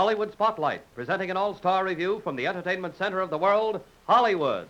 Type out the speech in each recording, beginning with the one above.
Hollywood Spotlight, presenting an all-star review from the entertainment center of the world, Hollywood.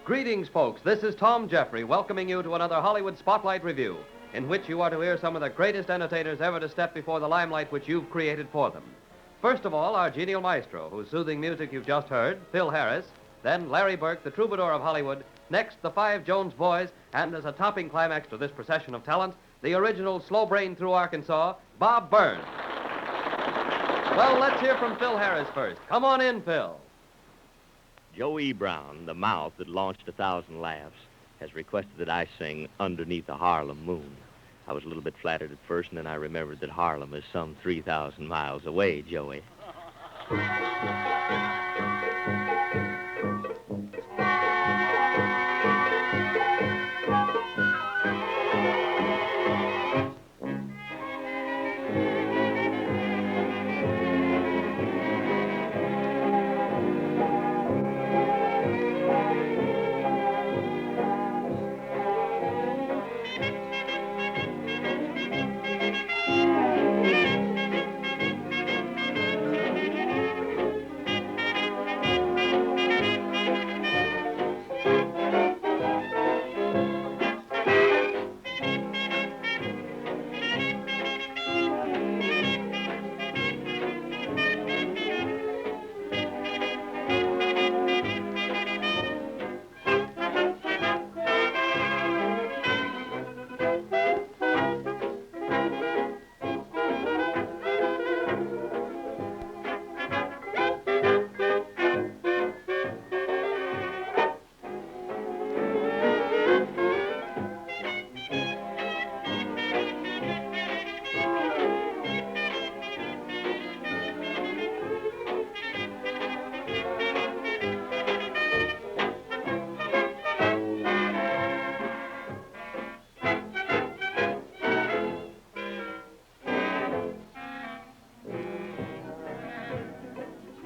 Greetings, folks. This is Tom Jeffrey welcoming you to another Hollywood Spotlight review, in which you are to hear some of the greatest entertainers ever to step before the limelight which you've created for them. First of all, our genial maestro, whose soothing music you've just heard, Phil Harris. Then Larry Burke, the troubadour of Hollywood. Next, the Five Jones Boys. And as a topping climax to this procession of talent, the original slow brain through Arkansas, Bob Burns. Well, let's hear from Phil Harris first. Come on in, Phil. Joe E. Brown, the mouth that launched 1,000 laughs, has requested that I sing Underneath the Harlem Moon. I was a little bit flattered at first, and then I remembered that Harlem is some 3,000 miles away, Joey.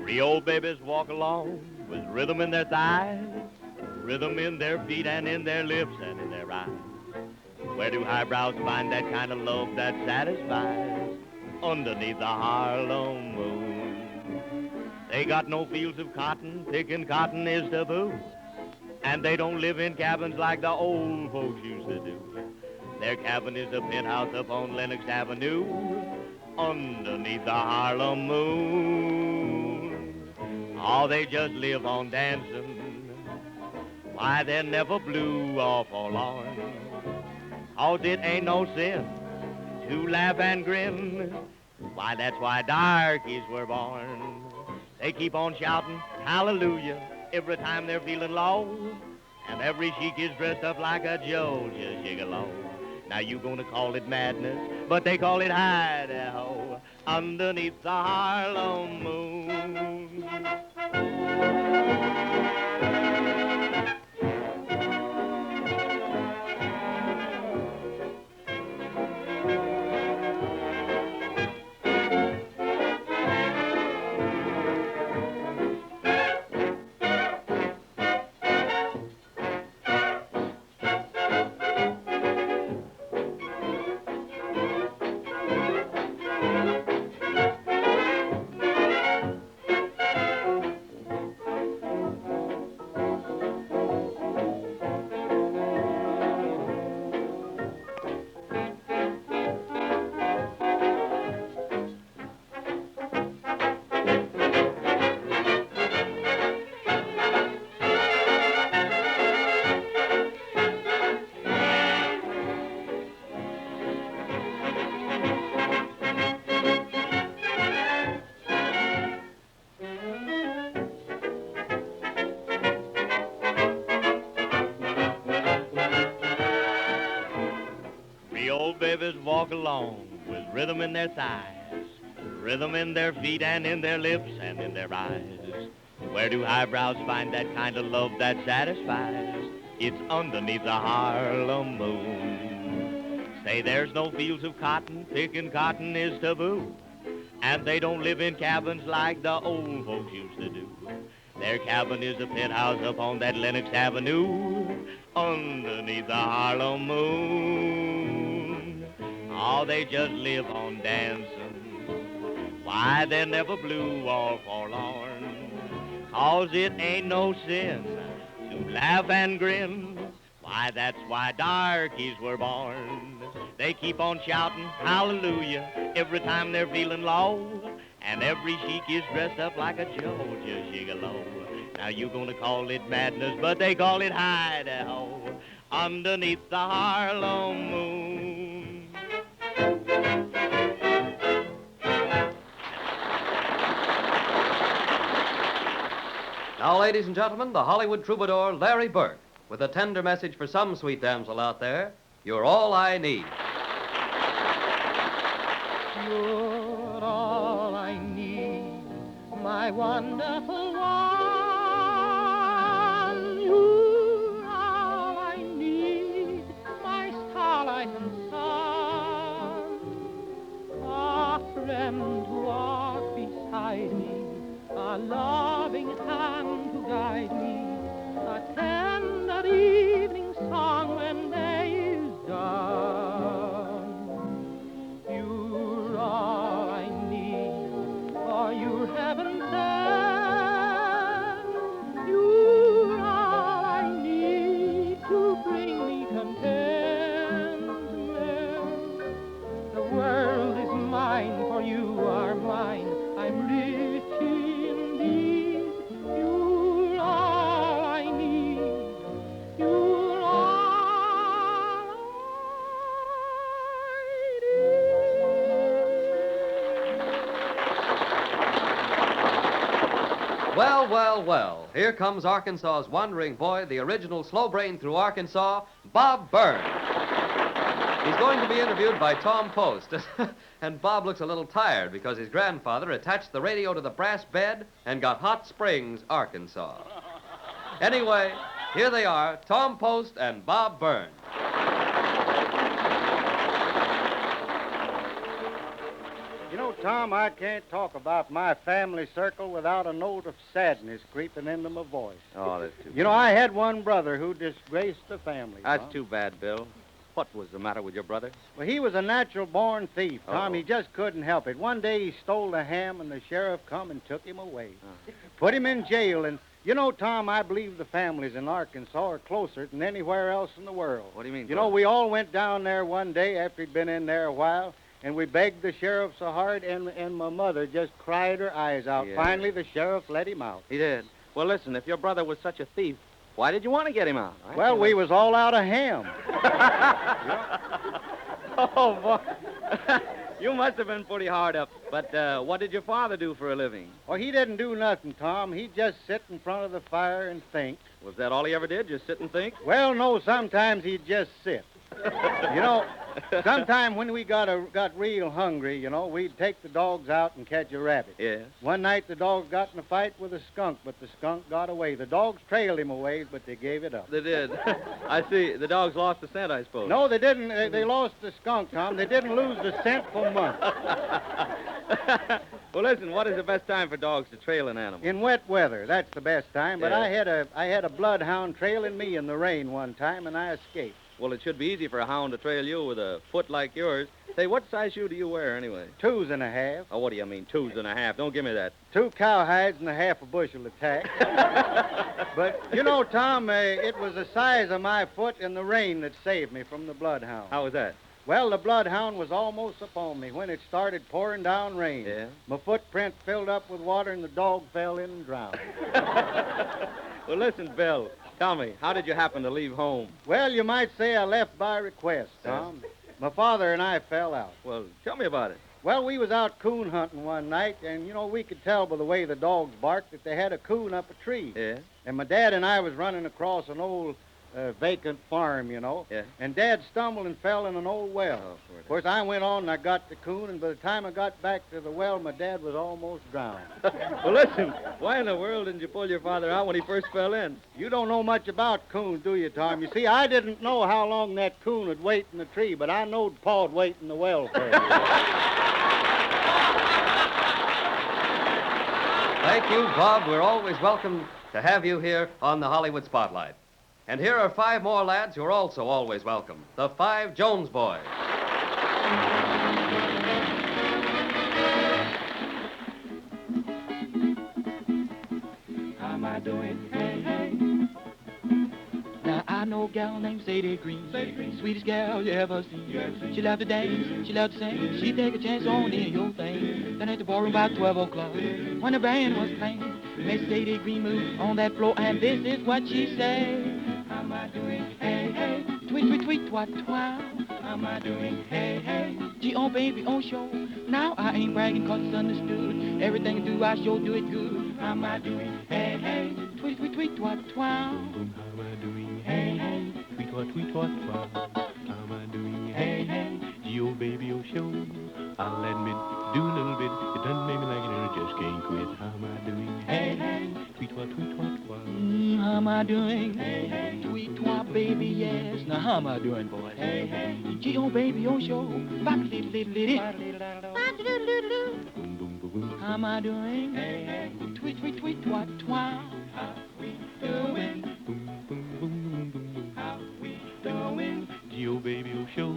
The old babies walk along with rhythm in their thighs, rhythm in their feet and in their lips and in their eyes. Where do highbrows find that kind of love that satisfies? Underneath the Harlem moon. They got no fields of cotton, picking cotton is taboo. And they don't live in cabins like the old folks used to do. Their cabin is a penthouse up on Lenox Avenue, underneath the Harlem moon. Oh, they just live on dancing. Why, they're never blue or forlorn. 'Cause it ain't no sin to laugh and grin. Why, that's why darkies were born. They keep on shouting hallelujah every time they're feeling low. And every chic is dressed up like a Georgia gigolo. Now you gonna call it madness, but they call it Idaho, underneath the Harlem moon. babies walk along with rhythm in their thighs, rhythm in their feet and in their lips and in their eyes. Where do highbrows find that kind of love that satisfies? It's underneath the Harlem moon. Say there's no fields of cotton, picking cotton is taboo. And they don't live in cabins like the old folks used to do. Their cabin is a penthouse up on that Lenox Avenue, underneath the Harlem moon. Oh, they just live on dancing. Why, they're never blue or forlorn, 'cause it ain't no sin to laugh and grin. Why, that's why darkies were born. They keep on shouting hallelujah every time they're feeling low. And every chic is dressed up like a Georgia gigolo. Now you're gonna call it madness, but they call it Idaho, underneath the Harlem moon. Now, ladies and gentlemen, the Hollywood troubadour, Larry Burke, with a tender message for some sweet damsel out there. You're all I need. You're all I need, my wonderful one. You're all I need, my starlight and sun. A friend to walk beside me, a loving hand to guide me, a tender evening song when day is done. You're all I need, for you're heaven sent. You're all I need to bring me contentment. The world is mine, for you are mine. I'm rich indeed. You're all I need. You're all I need. Well, well, well. Here comes Arkansas's wandering boy, the original slow brain through Arkansas, Bob Byrne. He's going to be interviewed by Tom Post. And Bob looks a little tired because his grandfather attached the radio to the brass bed and got Hot Springs, Arkansas. Anyway, here they are, Tom Post and Bob Byrne. You know, Tom, I can't talk about my family circle without a note of sadness creeping into my voice. Oh, that's too bad. You know, I had one brother who disgraced the family. That's Tom. too bad, Bill. What was the matter with your brother? Well, he was a natural-born thief, Tom. Uh-oh. He just couldn't help it. One day he stole a ham, and the sheriff come and took him away. Put him in jail, and you know, Tom, I believe the families in Arkansas are closer than anywhere else in the world. What do you mean? You know, we all went down there one day after he'd been in there a while, and we begged the sheriff so hard, and my mother just cried her eyes out. Yeah. Finally, the sheriff let him out. He did. Well, listen, if your brother was such a thief, why did you want to get him out? Well, we was all out of ham. Oh, boy. You must have been pretty hard up. But what did your father do for a living? Well, he didn't do nothing, Tom. He'd just sit in front of the fire and think. Was that all he ever did, just sit and think? Well, no, sometimes he'd just sit. You know, sometime when we got real hungry, you know, we'd take the dogs out and catch a rabbit. Yes. One night the dogs got in a fight with a skunk, but the skunk got away. The dogs trailed him away, but they gave it up. They did. I see. The dogs lost the scent, I suppose. No, they didn't. They lost the skunk, Tom. They didn't lose the scent for months. Well, listen, what is the best time for dogs to trail an animal? In wet weather, that's the best time. But Yeah. I had a bloodhound trailing me in the rain one time, and I escaped. Well, it should be easy for a hound to trail you with a foot like yours. Say, what size shoe do you wear, anyway? 2 1/2. Oh, what do you mean, 2 1/2? Don't give me that. 2 cowhides and a half a bushel of tack. But, you know, Tom, it was the size of my foot in the rain that saved me from the bloodhound. How was that? Well, the bloodhound was almost upon me when it started pouring down rain. Yeah? My footprint filled up with water, and the dog fell in and drowned. Well, listen, Bill. Tell me, how did you happen to leave home? Well, you might say I left by request, Tom. My father and I fell out. Well, tell me about it. Well, we was out coon hunting one night, and, you know, we could tell by the way the dogs barked that they had a coon up a tree. Yeah? And my dad and I was running across an vacant farm, you know. Yeah. And Dad stumbled and fell in an old well. Oh, poor Of course, I went on and I got the coon, and by the time I got back to the well, my dad was almost drowned. Well, listen, why in the world didn't you pull your father out when he first fell in? You don't know much about coons, do you, Tom? You see, I didn't know how long that coon would wait in the tree, but I knowed Pa'd wait in the well first. Thank you, Bob. We're always welcome to have you here on the Hollywood Spotlight. And here are 5 more lads who are also always welcome. The 5 Jones Boys. How am I doing? Hey, hey. Now, I know a gal named Sadie Green. Sweetest gal you ever seen. She loved to dance, she loved to sing. She'd take a chance on any your thing. Then at the ballroom about 12 o'clock, when the band was playing, Miss Sadie Green moved on that floor, and this is what she said. How am I doing? Hey, hey. Tweet, tweet, tweet, twat, twat. How am I doing? Hey, hey. Gee, oh, baby, oh, show. Now I ain't bragging 'cause it's understood. Everything I do, I sure do it good. How am I doing? Hey, hey. Tweet, tweet, tweet, twat, twat. How am I doing? Hey, hey. Tweet, what, tweet, what, what? How am I doing? Hey, hey. Gee, oh, baby, oh, show. I'll admit, do a little bit. It doesn't make me like it, and I just can't quit. How am I doing? Hey, hey. Tweet, what, tweet, what, what? How am I doing? Hey, hey. Tweet, twat, baby, yes. Now, how am I doing, boys? Hey, hey. Gee, oh, baby, oh, show. Bop-a-little-little-little. Boom, boom, boom, boom. How am I doing? Hey, hey. Tweet, tweet, tweet, twat, twat. How we doing? Boom, boom, boom, boom, boom, boom. How we doing? Gee, oh, baby, oh, show.